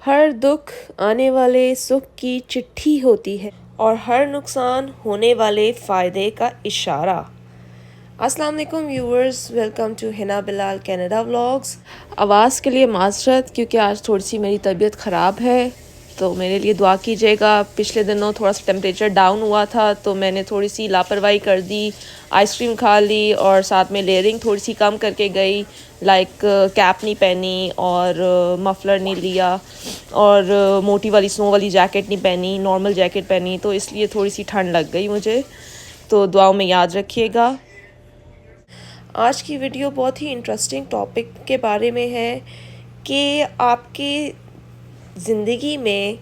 हर दुख आने वाले सुख की चिट्ठी होती है और हर नुकसान होने वाले फ़ायदे का इशारा। अस्सलाम वालेकुम viewers, welcome to Hina Bilal Canada vlogs. आवाज़ के लिए माज़रत क्योंकि आज थोड़ी सी मेरी तबीयत ख़राब है, तो मेरे लिए दुआ कीजिएगा। पिछले दिनों थोड़ा सा टेम्परेचर डाउन हुआ था तो मैंने थोड़ी सी लापरवाही कर दी, आइसक्रीम खा ली और साथ में लेयरिंग थोड़ी सी कम करके गई। कैप नहीं पहनी और मफलर नहीं लिया और मोटी वाली स्नो वाली जैकेट नहीं पहनी, नॉर्मल जैकेट पहनी, तो इसलिए थोड़ी सी ठंड लग गई मुझे। तो दुआओं में याद रखिएगा। आज की वीडियो बहुत ही इंटरेस्टिंग टॉपिक के बारे में है कि आपके ज़िंदगी में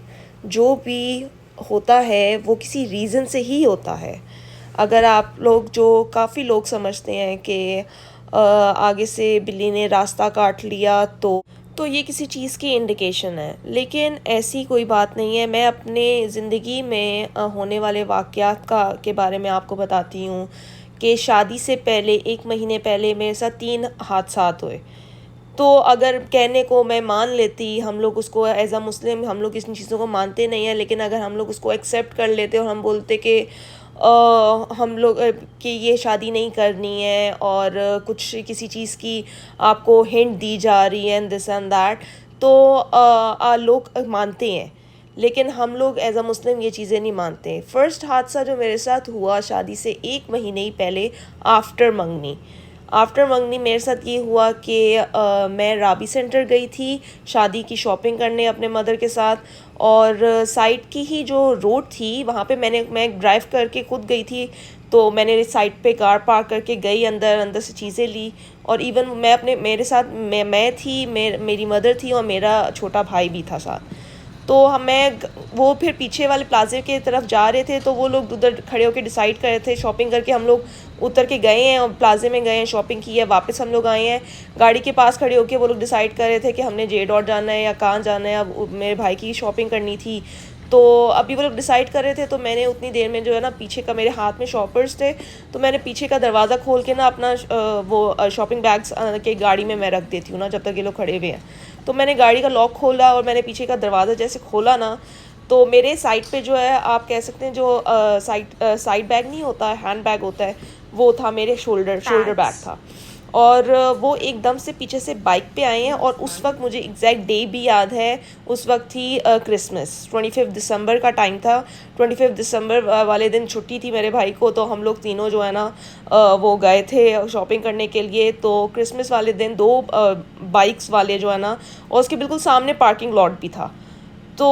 जो भी होता है वो किसी रीज़न से ही होता है। अगर आप लोग काफ़ी लोग समझते हैं कि आगे से बिल्ली ने रास्ता काट लिया तो ये किसी चीज़ की इंडिकेशन है, लेकिन ऐसी कोई बात नहीं है। मैं अपने ज़िंदगी में होने वाले वाक़यात के बारे में आपको बताती हूँ कि शादी से पहले 1 महीने पहले मेरे साथ 3 हादसात हुए। तो अगर कहने को मैं मान लेती, हम लोग उसको एज अ मुस्लिम हम लोग इन चीज़ों को मानते नहीं हैं, लेकिन अगर हम लोग उसको एक्सेप्ट कर लेते और हम बोलते कि हम लोग कि ये शादी नहीं करनी है और कुछ किसी चीज़ की आपको हिंट दी जा रही है एंड दिस एंड दैट, तो लोग मानते हैं, लेकिन हम लोग एज अ मुस्लिम ये चीज़ें नहीं मानते। फ़र्स्ट हादसा जो मेरे साथ हुआ शादी से 1 महीने ही पहले, आफ्टर मंगनी मेरे साथ ये हुआ कि मैं राबी सेंटर गई थी शादी की शॉपिंग करने अपने मदर के साथ, और साइड की ही जो रोड थी वहाँ पे मैं ड्राइव करके खुद गई थी। तो मैंने साइड पे कार पार्क करके गई, अंदर से चीज़ें ली, और इवन मेरे साथ मैं थी, मेरी मदर थी और मेरा छोटा भाई भी था साथ। तो वो फिर पीछे वाले प्लाजे के तरफ जा रहे थे, तो वो लोग उधर खड़े होकर डिसाइड कर रहे थे। शॉपिंग करके हम लोग उतर के गए हैं और प्लाजे में गए हैं, शॉपिंग की है, वापस हम लोग आए हैं। गाड़ी के पास खड़े होकर वो लोग डिसाइड कर रहे थे कि हमने जे डॉट जाना है या कहाँ जाना है। अब मेरे भाई की शॉपिंग करनी थी, तो अभी वो लोग डिसाइड कर रहे थे। तो मैंने उतनी देर में जो है ना, पीछे का मेरे हाथ में शॉपर्स थे, तो मैंने पीछे का दरवाज़ा खोल के ना अपना वो शॉपिंग बैग्स के गाड़ी में मैं रख देती हूँ ना, जब तक ये लोग खड़े हुए हैं। तो मैंने गाड़ी का लॉक खोला और मैंने पीछे का दरवाज़ा जैसे खोला ना, तो मेरे साइड पे जो है, आप कह सकते हैं जो साइड बैग नहीं होता, हैंड बैग होता है, वो था मेरे शोल्डर बैग था। और वो एकदम से पीछे से बाइक पे आए हैं, और उस वक्त मुझे एग्जैक्ट डे भी याद है। उस वक्त थी क्रिसमस, 25 दिसंबर का टाइम था। 25 दिसंबर वाले दिन छुट्टी थी मेरे भाई को, तो हम लोग तीनों जो है ना वो गए थे शॉपिंग करने के लिए। तो क्रिसमस वाले दिन 2 बाइक्स वाले जो है ना, और उसके बिल्कुल सामने पार्किंग लॉट भी था। तो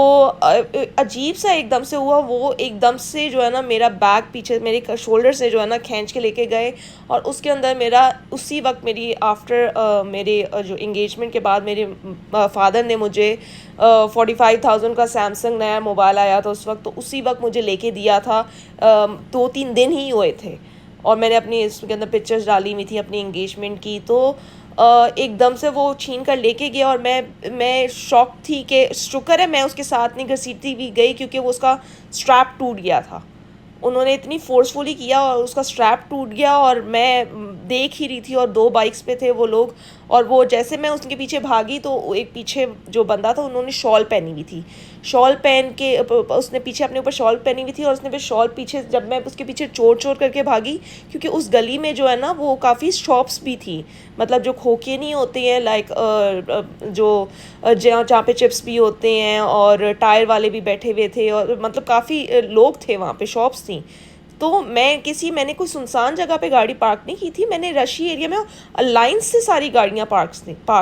अजीब सा एकदम से हुआ, वो एकदम से जो है ना मेरा बैग पीछे मेरे शोल्डर से जो है ना खींच के लेके गए, और उसके अंदर मेरा उसी वक्त मेरी मेरे जो इंगेजमेंट के बाद मेरे फादर ने मुझे 45,000 का सैमसंग नया मोबाइल आया था उस वक्त, तो उसी वक्त मुझे लेके दिया था। 2-3 दिन ही हुए थे और मैंने अपनी इसके अंदर पिक्चर्स डाली हुई थी अपनी इंगेजमेंट की। तो एकदम से वो छीन कर लेके गया, और मैं शॉक थी कि शुक्र है मैं उसके साथ नहीं घसीटती भी गई, क्योंकि वो उसका स्ट्रैप टूट गया था। उन्होंने इतनी फोर्सफुली किया और उसका स्ट्रैप टूट गया, और मैं देख ही रही थी, और 2 बाइक्स पे थे वो लोग। और वो जैसे मैं उसके पीछे भागी, तो एक पीछे जो बंदा था, उन्होंने शॉल पहनी हुई थी, शॉल पहन के उसने पीछे अपने ऊपर शॉल पहनी हुई थी, और उसने फिर शॉल पीछे, जब मैं उसके पीछे चोर करके भागी, क्योंकि उस गली में जो है ना वो काफ़ी शॉप्स भी थी, मतलब जो खोखे नहीं होते हैं, जहाँ पे चिप्स भी होते हैं, और टायर वाले भी बैठे हुए थे, और मतलब काफ़ी लोग थे वहाँ पे, शॉप्स थी। तो मैंने कोई सुनसान जगह पे गाड़ी पार्क नहीं की थी, मैंने रशी एरिया में लाइन से सारी गाड़ियाँ पार्क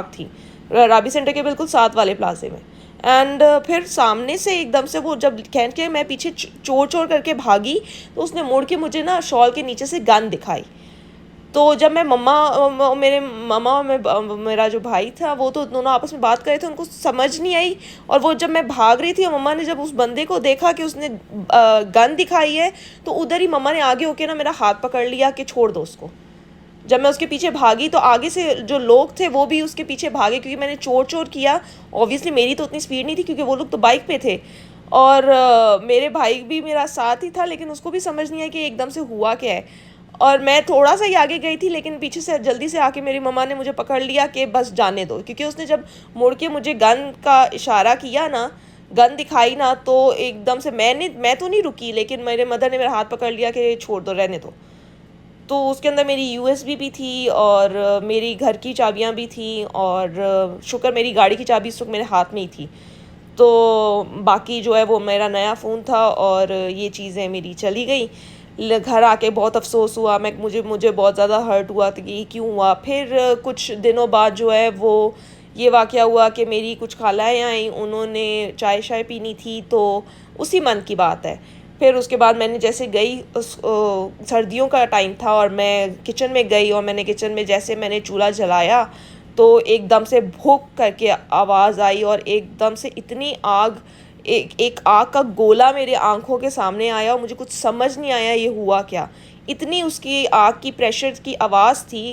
थी राबी सेंटर के बिल्कुल साथ वाले प्लाजे में। एंड फिर सामने से एकदम से वो जब खींच के मैं पीछे चोर करके भागी, तो उसने मुड़ के मुझे ना शॉल के नीचे से गन दिखाई। तो जब मैं मेरे मम्मा और मेरा जो भाई था, वो तो दोनों आपस में बात कर रहे थे, उनको समझ नहीं आई। और वो जब मैं भाग रही थी और मम्मा ने जब उस बंदे को देखा कि उसने गन दिखाई है, तो उधर ही मम्मा ने आगे होके ना मेरा हाथ पकड़ लिया कि छोड़ दो उसको। जब मैं उसके पीछे भागी, तो आगे से जो लोग थे वो भी उसके पीछे भागे, क्योंकि मैंने चोर किया। ऑब्वियसली मेरी तो उतनी स्पीड नहीं थी, क्योंकि वो लोग तो बाइक पे थे, और मेरे भाई भी मेरा साथ ही था, लेकिन उसको भी समझ नहीं आया कि एकदम से हुआ क्या है। और मैं थोड़ा सा ही आगे गई थी, लेकिन पीछे से जल्दी से आके मेरी मम्मा ने मुझे पकड़ लिया कि बस जाने दो, क्योंकि उसने जब मुड़ के मुझे गन का इशारा किया ना, गन दिखाई ना, तो एकदम से मैं तो नहीं रुकी, लेकिन मेरे मदर ने मेरा हाथ पकड़ लिया कि छोड़ दो, रहने दो। तो उसके अंदर मेरी यूएसबी भी थी और मेरी घर की चाबियां भी थी, और शुक्र मेरी गाड़ी की चाबी उस वक्त मेरे हाथ में ही थी। तो बाकी जो है वो मेरा नया फ़ोन था और ये चीज़ें मेरी चली गई। घर आके बहुत अफ़सोस हुआ, मुझे बहुत ज़्यादा हर्ट हुआ कि ये क्यों हुआ। फिर कुछ दिनों बाद जो है वो ये वाक़या हुआ कि मेरी कुछ खालाएँ आईं, उन्होंने चाय शाय पीनी थी, तो उसी मंथ की बात है। फिर उसके बाद मैंने जैसे गई, सर्दियों का टाइम था और मैं किचन में गई, और किचन में जैसे मैंने चूल्हा जलाया तो एकदम से भुक करके आवाज़ आई, और एकदम से इतनी आग, एक आग का गोला मेरे आंखों के सामने आया, और मुझे कुछ समझ नहीं आया ये हुआ क्या। इतनी उसकी आग की प्रेशर की आवाज़ थी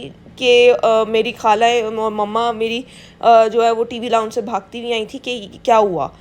कि मेरी खालाएँ मम्मा मेरी जो है वो टीवी लाउंज से भागती हुई आई थी कि क्या हुआ।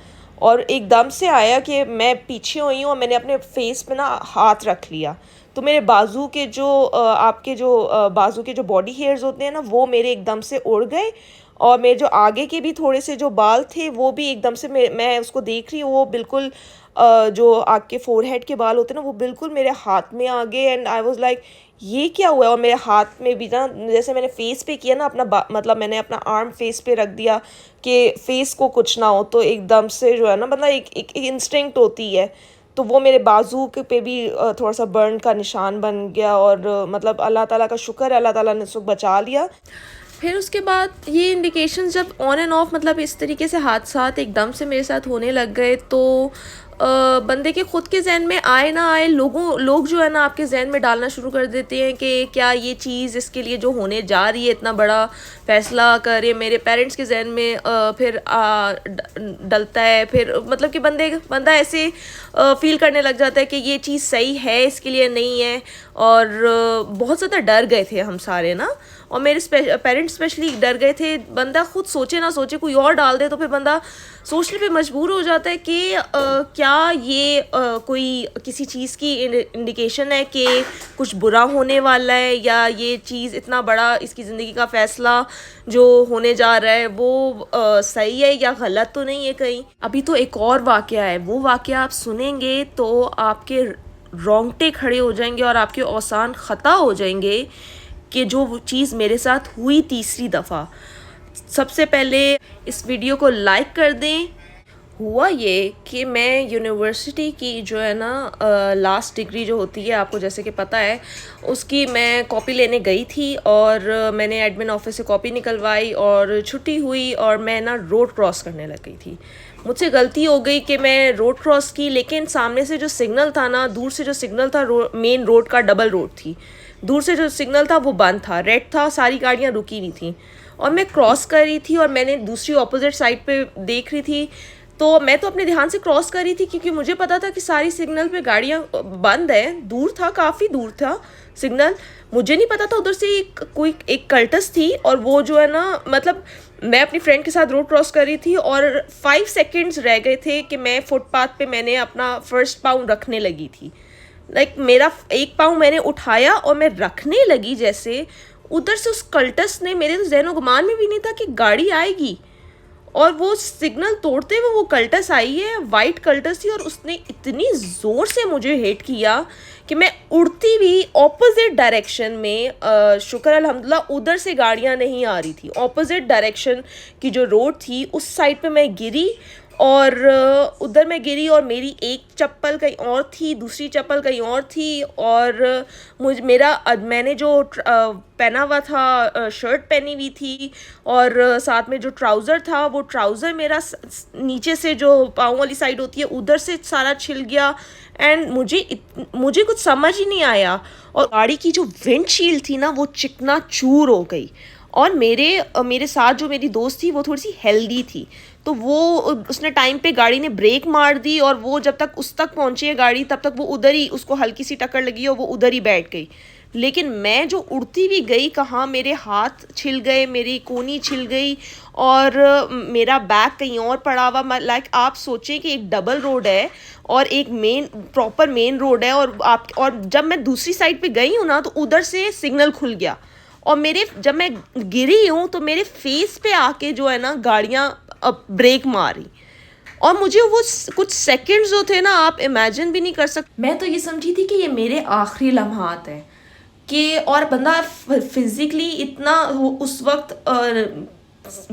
और एकदम से आया कि मैं पीछे हुई हूँ और मैंने अपने फेस पे ना हाथ रख लिया, तो मेरे बाजू के जो आपके जो बाजू के जो बॉडी हेयर्स होते हैं ना, वो मेरे एकदम से उड़ गए, और मेरे जो आगे के भी थोड़े से जो बाल थे वो भी एकदम से मैं उसको देख रही हूँ, वो बिल्कुल जो आपके फोरहेड के बाल होते हैं ना, वो बिल्कुल मेरे हाथ में आ गए। एंड आई वाज लाइक ये क्या हुआ। और मेरे हाथ में भी ना, जैसे मैंने फेस पे किया ना अपना मतलब मैंने अपना आर्म फेस पे रख दिया कि फेस को कुछ ना हो, तो एकदम से जो है ना, मतलब एक इंस्टिंक्ट होती है, तो वो मेरे बाजू के पे भी थोड़ा सा बर्न का निशान बन गया। और मतलब अल्लाह ताला का शुक्र है, अल्लाह ताला ने उसको बचा लिया। फिर उसके बाद ये इंडिकेशंस जब ऑन एंड ऑफ मतलब इस तरीके से हादसात एकदम से मेरे साथ होने लग गए, तो बंदे के ख़ुद के जहन में आए ना आए, लोग जो है ना आपके जहन में डालना शुरू कर देते हैं कि क्या ये चीज़ इसके लिए जो होने जा रही है इतना बड़ा फ़ैसला करे। मेरे पेरेंट्स के जहन में फिर डलता है, फिर मतलब कि बंदा ऐसे फील करने लग जाता है कि ये चीज़ सही है इसके लिए नहीं है। और बहुत ज़्यादा डर गए थे हम सारे ना, और मेरे पेरेंट्स स्पेशली डर गए थे। बंदा खुद सोचे ना सोचे कोई और डाल दे तो फिर बंदा सोचने पे मजबूर हो जाता है कि क्या ये कोई किसी चीज़ की इंडिकेशन है कि कुछ बुरा होने वाला है, या ये चीज़ इतना बड़ा इसकी ज़िंदगी का फ़ैसला जो होने जा रहा है वो सही है या गलत तो नहीं है कहीं। अभी तो एक और वाक़या है, वो वाक़या आप सुनेंगे तो आपके रोंगटे खड़े हो जाएंगे और आपके औसान ख़ता हो जाएंगे कि जो चीज़ मेरे साथ हुई तीसरी दफ़ा। सबसे पहले इस वीडियो को लाइक कर दें। हुआ ये कि मैं यूनिवर्सिटी की जो है ना लास्ट डिग्री जो होती है, आपको जैसे कि पता है, उसकी मैं कॉपी लेने गई थी, और मैंने एडमिन ऑफिस से कॉपी निकलवाई और छुट्टी हुई, और मैं ना रोड क्रॉस करने लग गई थी। मुझसे गलती हो गई कि मैं रोड क्रॉस की, लेकिन सामने से जो सिग्नल था ना, दूर से जो सिग्नल था, मेन रोड का डबल रोड थी, दूर से जो सिग्नल था वो बंद था, रेड था, सारी गाड़ियाँ रुकी हुई थी, और मैं क्रॉस कर रही थी, और मैंने दूसरी ऑपोजिट साइड पे देख रही थी। तो मैं तो अपने ध्यान से क्रॉस कर रही थी, क्योंकि मुझे पता था कि सारी सिग्नल पे गाड़ियाँ बंद हैं। दूर था, काफ़ी दूर था सिग्नल, मुझे नहीं पता था उधर से कोई एक कल्टस थी, और वो जो है ना, मतलब मैं अपनी फ्रेंड के साथ रोड क्रॉस कर रही थी, और 5 सेकेंड्स रह गए थे कि मैं फुटपाथ पे मैंने अपना फर्स्ट पाँव रखने लगी थी। मेरा एक पाँव मैंने उठाया और मैं रखने लगी, जैसे उधर से उस कल्टस ने, मेरे तो ज़हनो गुमान में भी नहीं था कि गाड़ी आएगी, और वो सिग्नल तोड़ते हुए वो कल्टस आई है, वाइट कल्टस थी, और उसने इतनी ज़ोर से मुझे हिट किया कि मैं उड़ती भी ऑपोजिट डायरेक्शन में, शुक्र अल्हम्दुलिल्लाह उधर से गाड़ियाँ नहीं आ रही थी, ऑपोजिट डायरेक्शन की जो रोड थी उस साइड पे मैं गिरी, और उधर मैं गिरी, और मेरी एक चप्पल कहीं और थी, दूसरी चप्पल कहीं और थी, और मैंने जो पहना हुआ था, शर्ट पहनी हुई थी, और साथ में जो ट्राउज़र था, वो ट्राउज़र मेरा नीचे से जो पाँव वाली साइड होती है उधर से सारा छिल गया। एंड मुझे कुछ समझ ही नहीं आया, और गाड़ी की जो विंडशील्ड थी ना, वो चिकना चूर हो गई। और मेरे साथ जो मेरी दोस्त थी वो थोड़ी सी हेल्दी थी, तो वो उसने टाइम पे गाड़ी ने ब्रेक मार दी, और वो जब तक उस तक पहुंची है गाड़ी, तब तक वो उधर ही, उसको हल्की सी टक्कर लगी और वो उधर ही बैठ गई। लेकिन मैं जो उड़ती भी गई, कहाँ मेरे हाथ छिल गए, मेरी कोहनी छिल गई और मेरा बैग कहीं और पड़ा हुआ। लाइक आप सोचें कि एक डबल रोड है और एक प्रॉपर मेन रोड है, और जब मैं दूसरी साइड पे गई हूँ ना तो उधर से सिग्नल खुल गया और जब मैं गिरी हूँ तो मेरे फेस पे आके जो है ना गाड़ियाँ ब्रेक मारी, और मुझे वो कुछ सेकंड्स जो थे ना, आप इमेजिन भी नहीं कर सकते। मैं तो ये समझी थी कि ये मेरे आखिरी लम्हात हैं कि, और बंदा फिजिकली इतना उस वक्त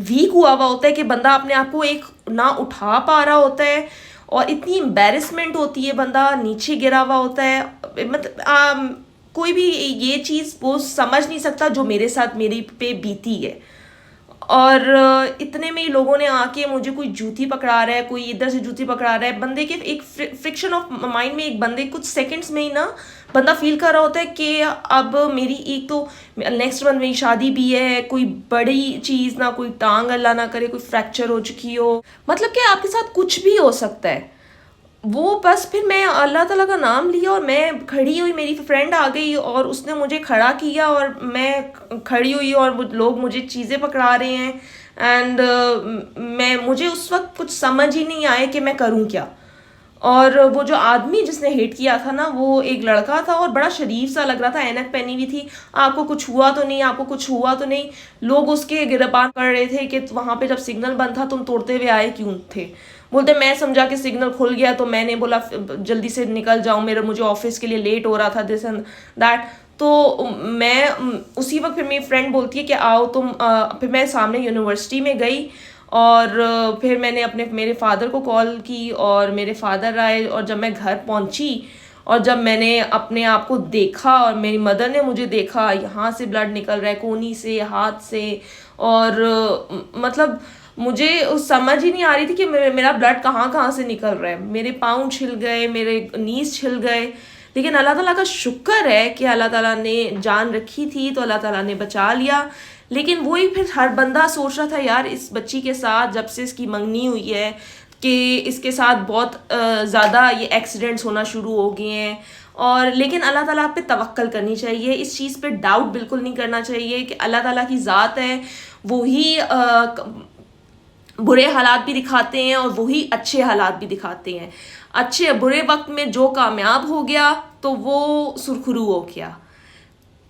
वीक हुआ होता है कि बंदा अपने आप को एक ना उठा पा रहा होता है, और इतनी एम्बेरसमेंट होती है, बंदा नीचे गिरा हुआ होता है। मतलब कोई भी ये चीज़ वो समझ नहीं सकता जो मेरे साथ मेरी पे बीती है। और इतने में ही लोगों ने आके मुझे, कोई जूती पकड़ा रहा है, कोई इधर से जूती पकड़ा रहा है, बंदे के एक फ्रिक्शन ऑफ माइंड में एक बंदे कुछ सेकंड्स में ही ना बंदा फील कर रहा होता है कि अब मेरी एक तो नेक्स्ट मंथ मेरी शादी भी है, कोई बड़ी चीज़ ना, कोई टांग अल्लाह ना करे कोई फ्रैक्चर हो चुकी हो, मतलब कि आपके साथ कुछ भी हो सकता है। वो बस फिर मैं अल्लाह ताला का नाम लिया और मैं खड़ी हुई, मेरी फ्रेंड आ गई और उसने मुझे खड़ा किया और मैं खड़ी हुई और लोग मुझे चीज़ें पकड़ा रहे हैं। एंड मुझे उस वक्त कुछ समझ ही नहीं आया कि मैं करूं क्या। और वो जो आदमी जिसने हिट किया था ना, वो एक लड़का था और बड़ा शरीफ सा लग रहा था, ऐनक पहनी हुई थी। आपको कुछ हुआ तो नहीं, आपको कुछ हुआ तो नहीं। लोग उसके गिरबान कर रहे थे कि वहां पे जब सिग्नल बंद था तुम तोड़ते हुए आए क्यों थे। बोलते मैं समझा कि सिग्नल खुल गया तो मैंने बोला जल्दी से निकल जाऊं, मुझे ऑफिस के लिए लेट हो रहा था, दिस एंड दैट। तो मैं उसी वक्त फिर मेरी फ्रेंड बोलती है कि आओ तुम, फिर मैं सामने यूनिवर्सिटी में गई और फिर मैंने मेरे फादर को कॉल की और मेरे फादर आए, और जब मैं घर पहुंची और जब मैंने अपने आप को देखा और मेरी मदर ने मुझे देखा, यहाँ से ब्लड निकल रहा है, कोहनी से, हाथ से, और मतलब मुझे समझ ही नहीं आ रही थी कि मेरा ब्लड कहाँ कहाँ से निकल रहा है। मेरे पाँव छिल गए, मेरे नीज छिल गए, लेकिन अल्लाह ताला का शुक्र है कि अल्लाह ताला ने जान रखी थी तो अल्लाह ताला ने बचा लिया। लेकिन वही फिर हर बंदा सोच रहा था यार इस बच्ची के साथ जब से इसकी मंगनी हुई है कि इसके साथ बहुत ज़्यादा ये एक्सीडेंट्स होना शुरू हो गए हैं। और लेकिन अल्लाह ताला पे तवक्कल करनी चाहिए, इस चीज़ पे डाउट बिल्कुल नहीं करना चाहिए कि अल्लाह ताला की ज़ात है, वही बुरे हालात भी दिखाते हैं और वही अच्छे हालात भी दिखाते हैं। अच्छे बुरे वक्त में जो कामयाब हो गया तो वो सुरखरू हो गया।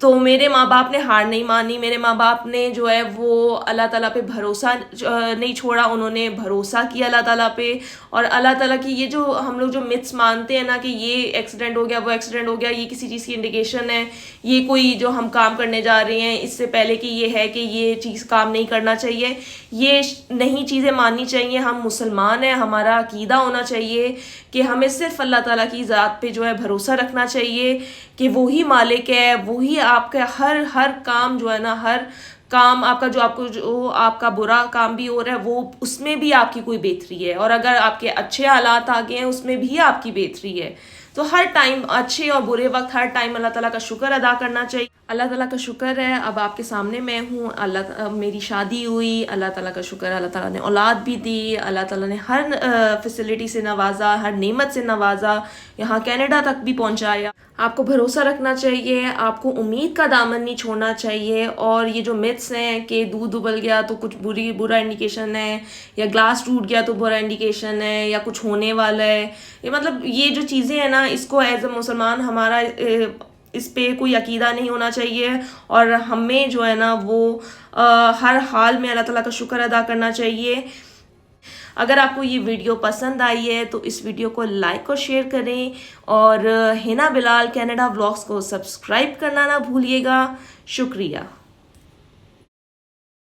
तो मेरे माँ बाप ने हार नहीं मानी, मेरे माँ बाप ने जो है वो अल्लाह ताला पे भरोसा नहीं छोड़ा, उन्होंने भरोसा किया अल्लाह ताला पे। और अल्लाह ताला की ये जो हम लोग जो मिथ्स मानते हैं ना कि ये एक्सीडेंट हो गया, वो एक्सीडेंट हो गया, ये किसी चीज़ की इंडिकेशन है, ये कोई जो हम काम करने जा रहे हैं इससे पहले कि ये है कि ये चीज़ काम नहीं करना चाहिए, ये नहीं चीज़ें माननी चाहिए। हम मुसलमान हैं, हमारा अकीदा होना चाहिए कि हमें सिर्फ अल्लाह ताला की ज़ात पे जो है भरोसा रखना चाहिए कि वही मालिक है, वही आपका हर काम जो है ना, हर काम आपका जो आपका बुरा काम भी हो रहा है वो उसमें भी आपकी कोई बेहतरी है, और अगर आपके अच्छे हालात आ गए हैं उसमें भी आपकी बेहतरी है। तो हर टाइम अच्छे और बुरे वक्त हर टाइम अल्लाह ताला का शुक्र अदा करना चाहिए। अल्लाह ताला का शुक्र है अब आपके सामने मैं हूँ, मेरी शादी हुई, अल्लाह ताला का शुक्र है, अल्लाह ताला ने औलाद भी दी, अल्लाह ताला ने हर फैसिलिटी से नवाजा, हर नेमत से नवाजा, यहाँ कनाडा तक भी पहुँचाया। आपको भरोसा रखना चाहिए, आपको उम्मीद का दामन नहीं छोड़ना चाहिए। और ये जो मिथ्स हैं कि दूध उबल गया तो कुछ बुरा इंडिकेशन है, या ग्लास टूट गया तो बुरा इंडिकेशन है, या कुछ होने वाला है, ये मतलब ये जो चीज़ें हैं ना, इसको एज अ मुसलमान हमारा इस पे कोई अकीदा नहीं होना चाहिए। और हमें जो है ना वो हर हाल में अल्लाह ताला का शुक्र अदा करना चाहिए। अगर आपको ये वीडियो पसंद आई है तो इस वीडियो को लाइक और शेयर करें, और हिना बिलाल कनाडा व्लॉग्स को सब्सक्राइब करना ना भूलिएगा। शुक्रिया।